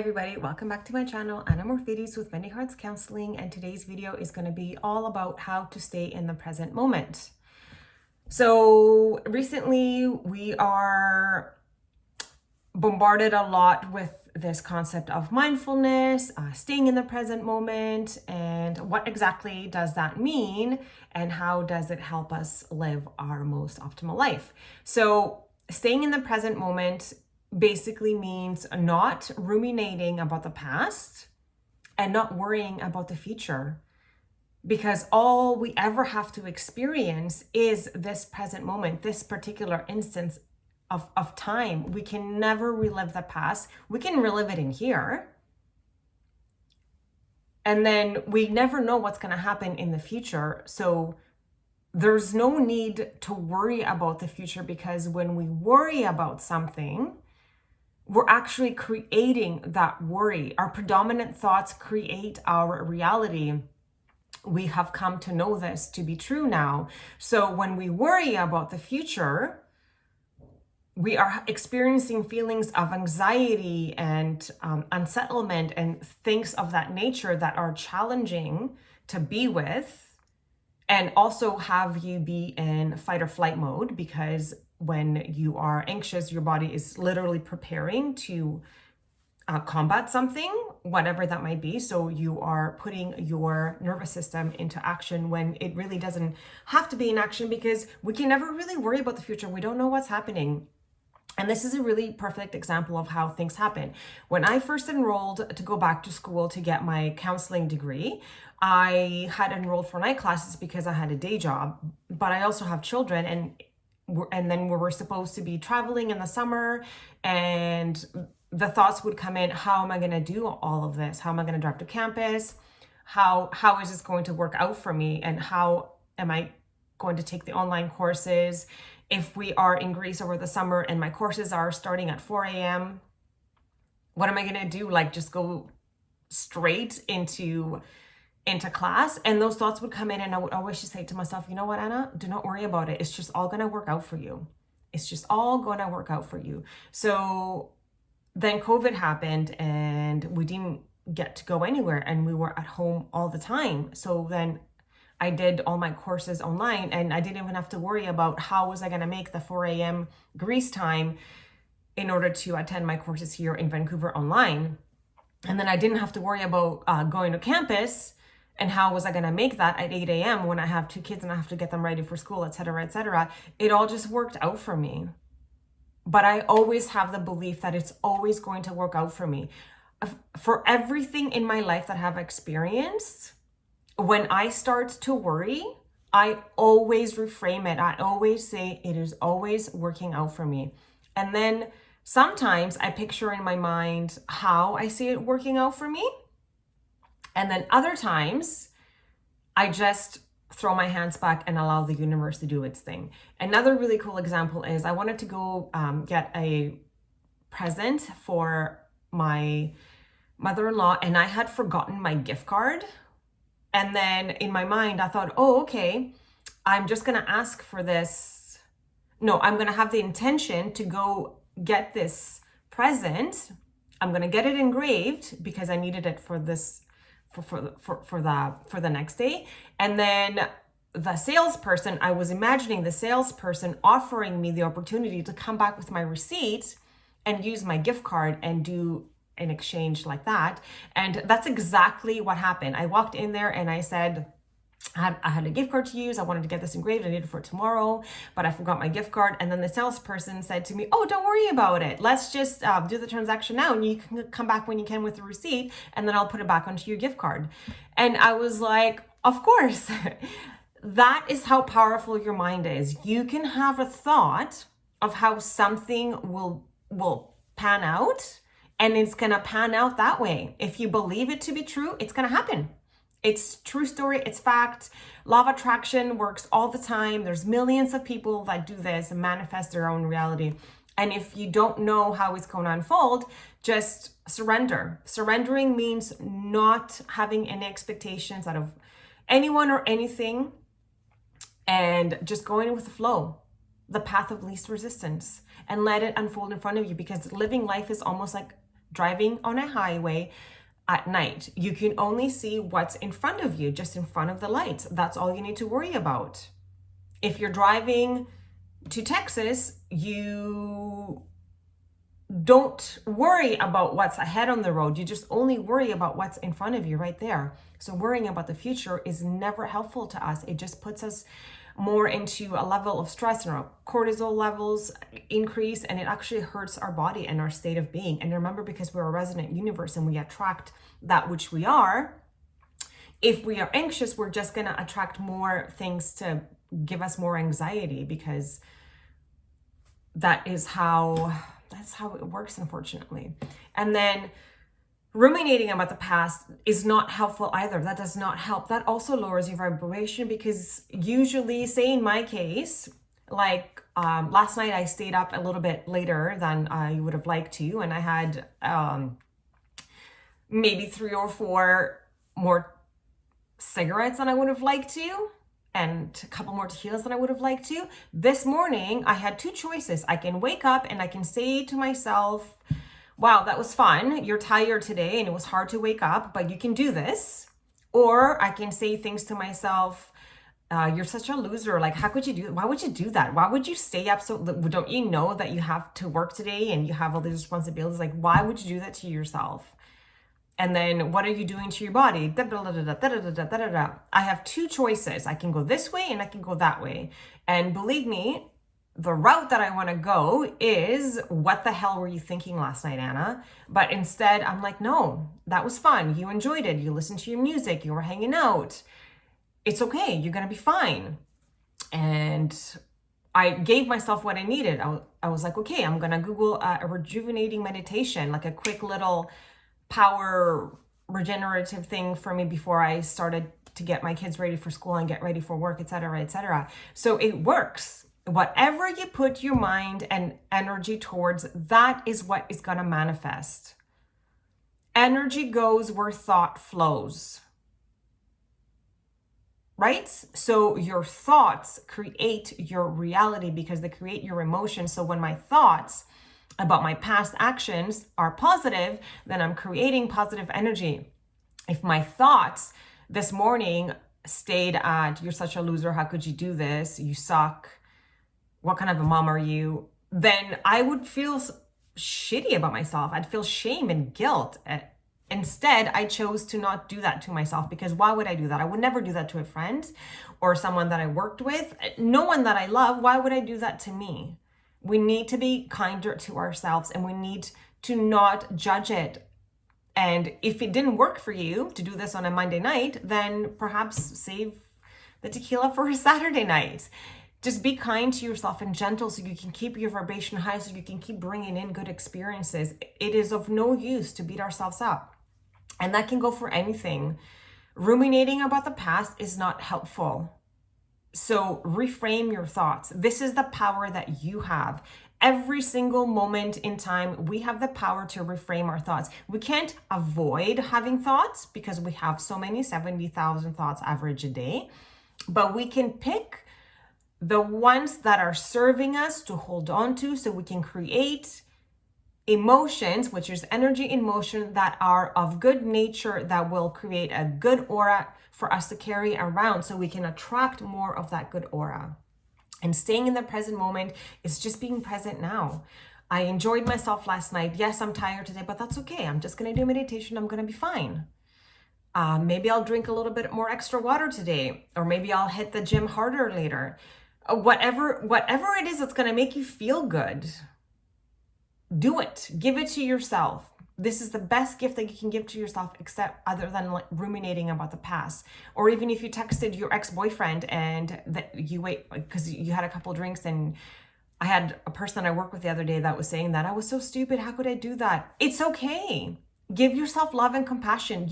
everybody, welcome back to my channel, Anna Morphides with Mending Hearts Counseling, and today's video is going to be all about how to stay in the present moment. So recently we are bombarded a lot with this concept of mindfulness, staying in the present moment, and what exactly does that mean and how does it help us live our most optimal life. So staying in the present moment basically means not ruminating about the past and not worrying about the future, because all we ever have to experience is this present moment, this particular instance of time. We can never relive the past. We can relive it in here, and then we never know what's going to happen in the future. So there's no need to worry about the future, because when we worry about something, we're actually creating that worry. Our predominant thoughts create our reality. We have come to know this to be true now. So when we worry about the future, we are experiencing feelings of anxiety and unsettlement and things of that nature that are challenging to be with, and also have you be in fight or flight mode, because when you are anxious, your body is literally preparing to combat something, whatever that might be. So you are putting your nervous system into action when it really doesn't have to be in action, because we can never really worry about the future. We don't know what's happening. And this is a really perfect example of how things happen. When I first enrolled to go back to school to get my counseling degree, I had enrolled for night classes because I had a day job, but I also have children, and then we were supposed to be traveling in the summer, and the thoughts would come in: how am I going to do all of this? How am I going to drive to campus? How is this going to work out for me? And how am I going to take the online courses if we are in Greece over the summer and my courses are starting at 4 a.m.? What am I going to do? Like, just go straight into class? And those thoughts would come in, and I would always just say to myself, you know what, Anna, do not worry about it. It's just all going to work out for you. It's just all going to work out for you. So then COVID happened and we didn't get to go anywhere, and we were at home all the time. So then I did all my courses online, and I didn't even have to worry about how was I going to make the 4 a.m. Greece time in order to attend my courses here in Vancouver online. And then I didn't have to worry about going to campus and how was I going to make that at 8 a.m. when I have two kids and I have to get them ready for school, etc., etc. It all just worked out for me. But I always have the belief that it's always going to work out for me. For everything in my life that I have experienced, when I start to worry, I always reframe it. I always say it is always working out for me. And then sometimes I picture in my mind how I see it working out for me. And then other times I just throw my hands back and allow the universe to do its thing. Another really cool example is I wanted to go get a present for my mother-in-law, and I had forgotten my gift card. And then in my mind, I thought, oh, okay, I'm just going to ask for this. No, I'm going to have the intention to go get this present. I'm going to get it engraved because I needed it for this, for the next day. And then the salesperson, I was imagining the salesperson offering me the opportunity to come back with my receipt and use my gift card and do an exchange like that. And that's exactly what happened. I walked in there and I said, I had a gift card to use. I wanted to get this engraved. I needed it for tomorrow, but I forgot my gift card. And then the salesperson said to me, oh, don't worry about it. Let's just do the transaction now, and you can come back when you can with the receipt, and then I'll put it back onto your gift card. And I was like, of course. That is how powerful your mind is. You can have a thought of how something will pan out, and it's going to pan out that way. If you believe it to be true, it's going to happen. It's true story. It's fact. Law of attraction works all the time. There's millions of people that do this and manifest their own reality. And if you don't know how it's going to unfold, just surrender. Surrendering means not having any expectations out of anyone or anything, and just going with the flow, the path of least resistance, and let it unfold in front of you, because living life is almost like driving on a highway at night. You can only see what's in front of you, just in front of the lights. That's all you need to worry about. If you're driving to Texas, you don't worry about what's ahead on the road. You just only worry about what's in front of you right there. So worrying about the future is never helpful to us. It just puts us more into a level of stress, and our cortisol levels increase, and it actually hurts our body and our state of being. And remember, because we're a resonant universe and we attract that which we are, if we are anxious, we're just going to attract more things to give us more anxiety, because that's how it works, unfortunately. And then ruminating about the past is not helpful either. That does not help. That also lowers your vibration, because usually, say in my case, like last night I stayed up a little bit later than I would have liked to, and I had maybe 3 or 4 more cigarettes than I would have liked to, and a couple more tequilas than I would have liked to. This morning, I had 2 choices. I can wake up and I can say to myself, wow, that was fun. You're tired today and it was hard to wake up, but you can do this. Or I can say things to myself, you're such a loser. Like, how could you do that? Why would you do that? Why would you stay up? So don't you know that you have to work today and you have all these responsibilities? Like, why would you do that to yourself? And then what are you doing to your body? I have 2 choices. I can go this way and I can go that way. And believe me, the route that I want to go is, what the hell were you thinking last night, Anna? But instead, I'm like, no, that was fun. You enjoyed it. You listened to your music. You were hanging out. It's okay. You're going to be fine. And I gave myself what I needed. I was like, okay, I'm going to Google a rejuvenating meditation, like a quick little power regenerative thing for me before I started to get my kids ready for school and get ready for work, etc., etc. So it works. Whatever you put your mind and energy towards, that is what is going to manifest. Energy goes where thought flows. Right? So your thoughts create your reality, because they create your emotions. So when my thoughts about my past actions are positive, then I'm creating positive energy. If my thoughts this morning stayed at, you're such a loser, how could you do this? You suck. What kind of a mom are you? Then I would feel shitty about myself. I'd feel shame and guilt. Instead, I chose to not do that to myself, because why would I do that? I would never do that to a friend or someone that I worked with. No one that I love. Why would I do that to me? We need to be kinder to ourselves, and we need to not judge it. And if it didn't work for you to do this on a Monday night, then perhaps save the tequila for a Saturday night. Just be kind to yourself and gentle, so you can keep your vibration high, so you can keep bringing in good experiences. It is of no use to beat ourselves up. And that can go for anything. Ruminating about the past is not helpful. So reframe your thoughts. This is the power that you have. Every single moment in time, we have the power to reframe our thoughts. We can't avoid having thoughts, because we have so many, 70,000 thoughts average a day. But we can pick the ones that are serving us to hold on to, so we can create emotions, which is energy in motion, that are of good nature, that will create a good aura for us to carry around, so we can attract more of that good aura. And staying in the present moment is just being present now. I enjoyed myself last night. Yes, I'm tired today, but that's okay. I'm just going to do meditation. I'm going to be fine. Maybe I'll drink a little bit more extra water today, or maybe I'll hit the gym harder later. Whatever it is that's going to make you feel good, do it. Give it to yourself. This is the best gift that you can give to yourself, except other than like ruminating about the past. Or even if you texted your ex-boyfriend and that you wait because you had a couple drinks, and I had a person I worked with the other day that was saying that I was so stupid. How could I do that? It's okay. Give yourself love and compassion.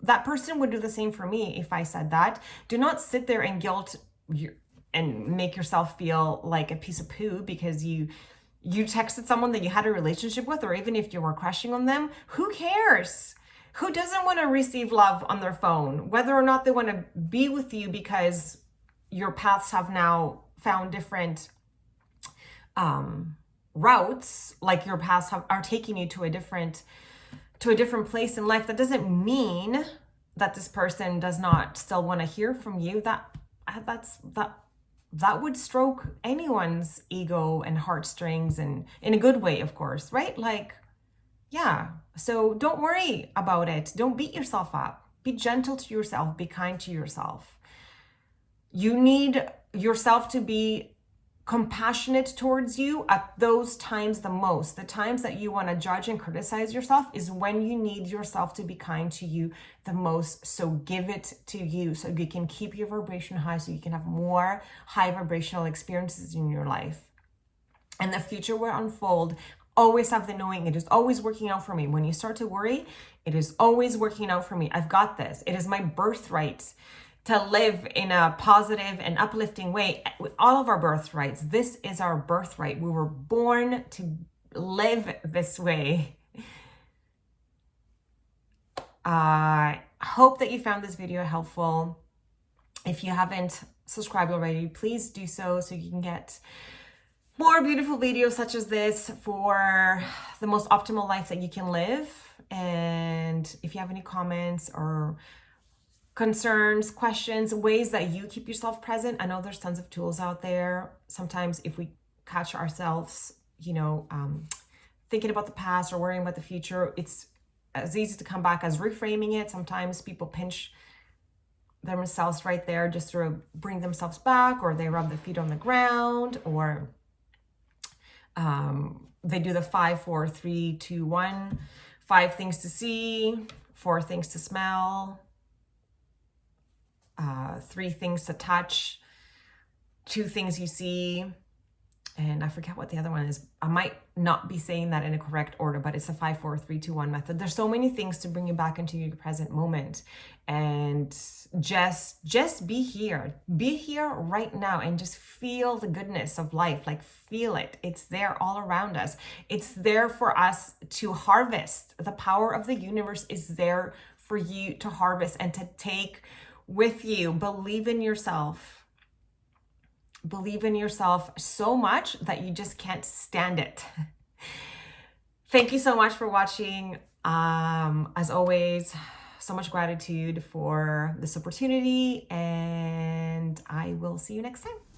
That person would do the same for me if I said that. Do not sit there and guilt and make yourself feel like a piece of poo because you texted someone that you had a relationship with, or even if you were crushing on them. Who cares? Who doesn't want to receive love on their phone? Whether or not they want to be with you because your paths have now found different routes, like your paths are taking you to a different to a different place in life, that doesn't mean that this person does not still want to hear from you. That would stroke anyone's ego and heartstrings, and in a good way, of course, right? Like, yeah. So don't worry about it. Don't beat yourself up. Be gentle to yourself. Be kind to yourself. You need yourself to be compassionate towards you at those times the most. The times that you want to judge and criticize yourself is when you need yourself to be kind to you the most. So give it to you so you can keep your vibration high, so you can have more high vibrational experiences in your life. And the future will unfold. Always have the knowing it is always working out for me. When you start to worry, it is always working out for me. I've got this. It is my birthright to live in a positive and uplifting way. All of our birthrights, this is our birthright. We were born to live this way. I hope that you found this video helpful. If you haven't subscribed already, please do so you can get more beautiful videos such as this for the most optimal life that you can live. And if you have any comments or concerns, questions, ways that you keep yourself present, I know there's tons of tools out there. Sometimes if we catch ourselves, thinking about the past or worrying about the future, it's as easy to come back as reframing it. Sometimes people pinch themselves right there just to bring themselves back, or they rub their feet on the ground, or they do the 5, 4, 3, 2, 1, 5 things to see, 4 things to smell, 3 things to touch, 2 things you see, and I forget what the other one is. I might not be saying that in a correct order, but it's a 5, 4, 3, 2, 1 method. There's so many things to bring you back into your present moment, and just be here right now, and just feel the goodness of life. Like, feel it. It's there all around us. It's there for us to harvest. The power of the universe is there for you to harvest and to take with you. Believe in yourself. Believe in yourself so much that you just can't stand it. Thank you so much for watching. As always, so much gratitude for this opportunity, and I will see you next time.